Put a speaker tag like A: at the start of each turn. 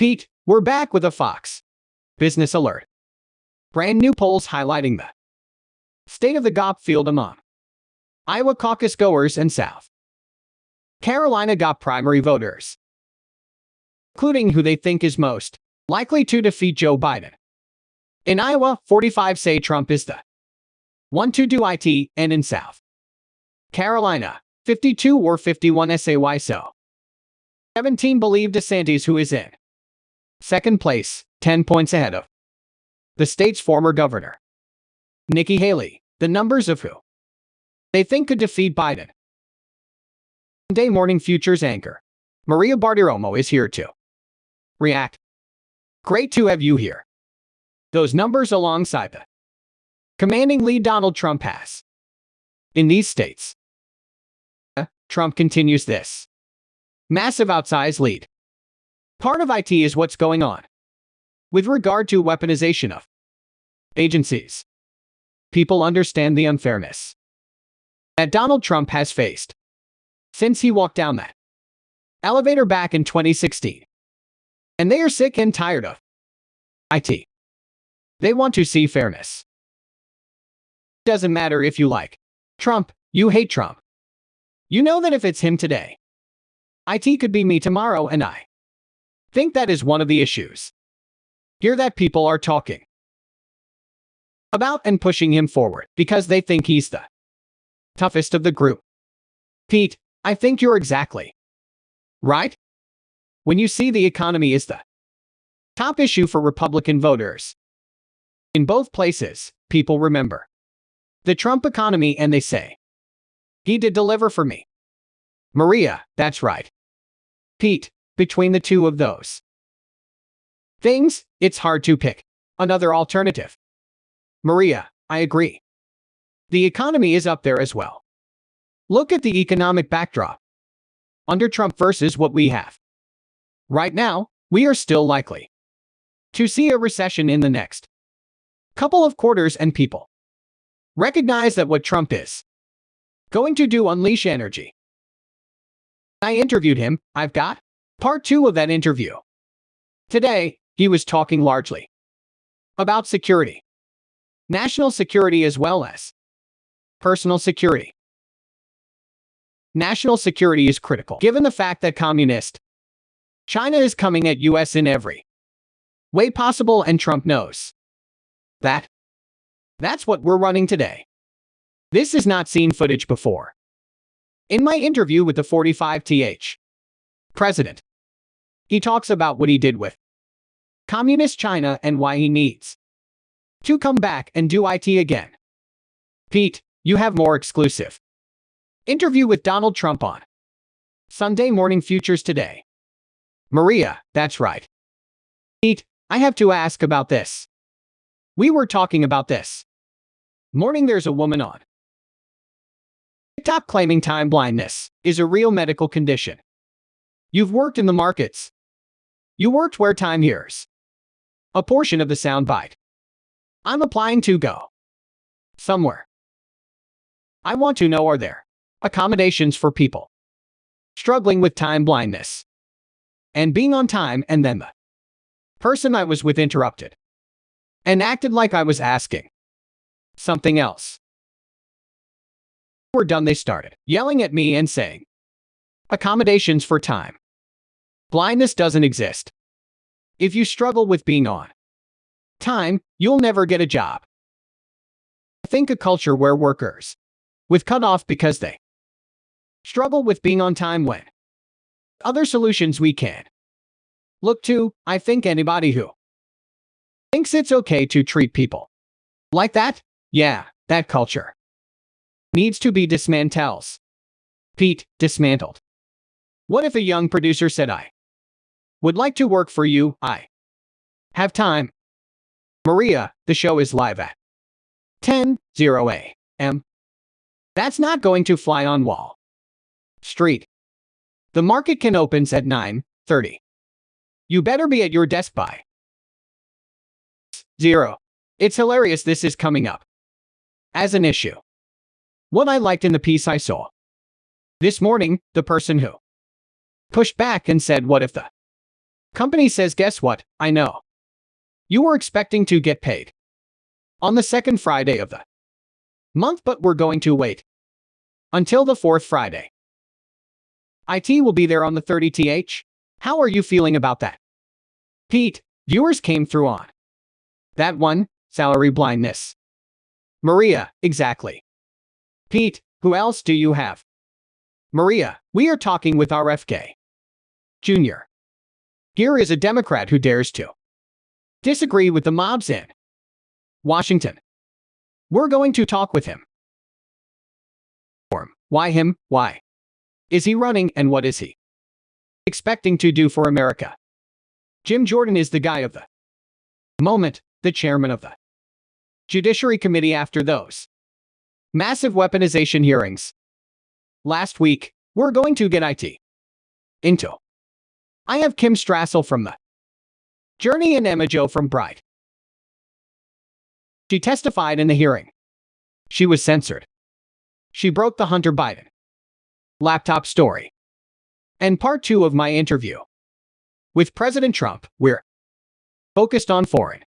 A: Pete, we're back with a Fox Business Alert. Brand new polls highlighting the state of the GOP field among Iowa caucus goers and South Carolina GOP primary voters, including who they think is most likely to defeat Joe Biden. In Iowa, 45 say Trump is the one to do it, and in South Carolina, 52 or 51 say so. 17 believe DeSantis, who is in second place, 10 points ahead of the state's former governor, Nikki Haley. The numbers of who they think could defeat Biden. Sunday Morning Futures anchor Maria Bartiromo is here to react. Great to have you here. Those numbers alongside the commanding lead Donald Trump has in these states. Trump continues this massive outsized lead. Part of it is what's going on with regard to weaponization of agencies. People understand the unfairness that Donald Trump has faced since he walked down that elevator back in 2016. And they are sick and tired of it. They want to see fairness. Doesn't matter if you like Trump, you hate Trump. You know that if it's him today, it could be me tomorrow, and I think that is one of the issues here that people are talking about and pushing him forward because they think he's the toughest of the group. Pete, I think you're exactly right. When you see the economy is the top issue for Republican voters in both places, people remember the Trump economy and they say, he did deliver for me. Maria, that's right. Pete, between the two of those things, it's hard to pick another alternative. Maria, I agree. The economy is up there as well. Look at the economic backdrop under Trump versus what we have right now. We are still likely to see a recession in the next couple of quarters, and people recognize that what Trump is going to do unleash energy. I interviewed him. I've got part 2 of that interview. Today, he was talking largely about security, national security as well as personal security. National security is critical given the fact that communist China is coming at US in every way possible, and Trump knows that. That's what we're running today. This is not seen footage before. In my interview with the 45th president, he talks about what he did with communist China and why he needs to come back and do it again. Pete, you have more exclusive interview with Donald Trump on Sunday Morning Futures today. Maria, that's right. Pete, I have to ask about this. We were talking about this morning. There's a woman on TikTok claiming time blindness is a real medical condition. You've worked in the markets. You worked where time hears a portion of the soundbite. I'm applying to go somewhere. I want to know, are there accommodations for people struggling with time blindness and being on time? And then the person I was with interrupted and acted like I was asking something else. We're done. They started yelling at me and saying, accommodations for time blindness doesn't exist. If you struggle with being on time, you'll never get a job. I think a culture where workers with cut off because they struggle with being on time when other solutions we can look to. I think anybody who thinks it's okay to treat people like that, yeah, that culture needs to be dismantled. Pete, dismantled. What if a young producer said, I would like to work for you, I have time? Maria, the show is live at 10:00 a.m. That's not going to fly on Wall Street. The market can opens at 9:30. You better be at your desk by 0. It's hilarious this is coming up as an issue. What I liked in the piece I saw this morning, the person who pushed back and said, what if the Company says, guess what? I know. You were expecting to get paid on the second Friday of the month, but we're going to wait until the fourth Friday. IT will be there on the 30th. How are you feeling about that? Pete, viewers came through on that one, salary blindness. Maria, exactly. Pete, who else do you have? Maria, we are talking with RFK Jr. Here is a Democrat who dares to disagree with the mobs in Washington. We're going to talk with him. Why him? Why is he running, and what is he expecting to do for America? Jim Jordan is the guy of the moment, the chairman of the Judiciary Committee after those massive weaponization hearings last week. We're going to get IT into. I have Kim Strassel from the Journey and Emma Jo from Bright. She testified in the hearing. She was censored. She broke the Hunter Biden laptop story. And part 2 of my interview with President Trump, we're focused on foreign